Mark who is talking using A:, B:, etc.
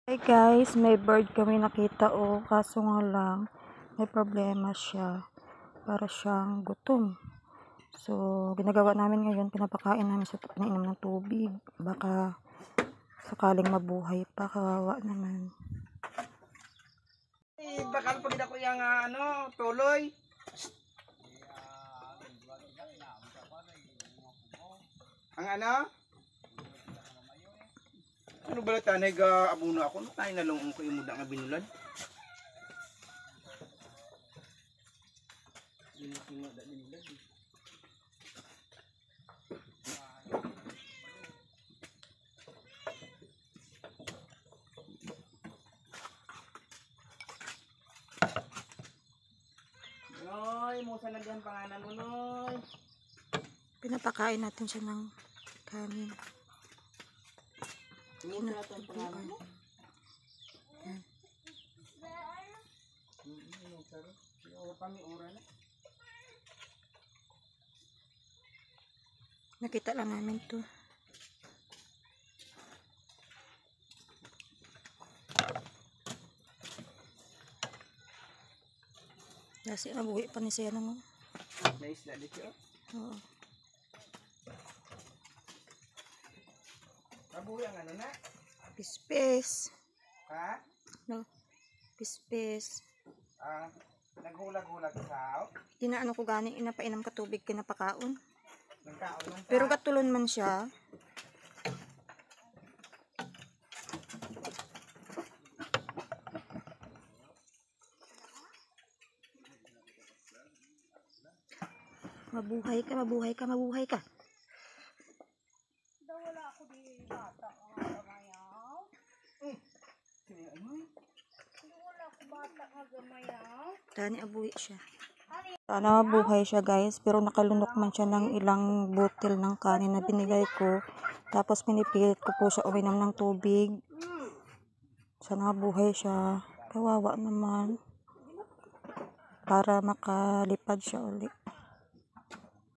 A: Hey guys, may bird kami nakita kaso nga lang may problema siya. Para siyang gutom. So, ginagawa namin ngayon, pinapakain namin sa pinainom ng tubig. Baka sakaling mabuhay pa, kawawa naman.
B: Bakal pag ako yung tuloy. Ang ano bala tanay ga abuno ako no tayo nalong ko imuda nga binulad. Noy, mo sa nagyan pangalan mo noy.
A: Pinapakain natin siya ng kanin.
B: Mo sa natin pangalan mo.
A: Nakita lang namin to. Kasi nabuhi pa ni siya naman.
B: Naisla dito.
A: Oo.
B: Nabuhi ang ano na?
A: Pispis.
B: Ha?
A: No. Pispis.
B: Naghulag-hulag sa
A: Ginaano ko gani, inapainom ka tubig, kinapakaon.
B: nagkaon man sa.
A: Pero katulon man siya. Mabuhay ka, mabuhay ka, mabuhay ka.
C: Daw wala ako di bata nga gamayaw. Daw wala ako bata nga gamayaw.
A: Tani abuhi siya. Sana mabuhay siya guys, pero nakalunok man siya ng ilang butil ng kanin na binigay ko. Tapos pinipilit ko po siya uminom ng tubig. Sana mabuhay siya. Kawawa naman. Para makalipad siya ulit.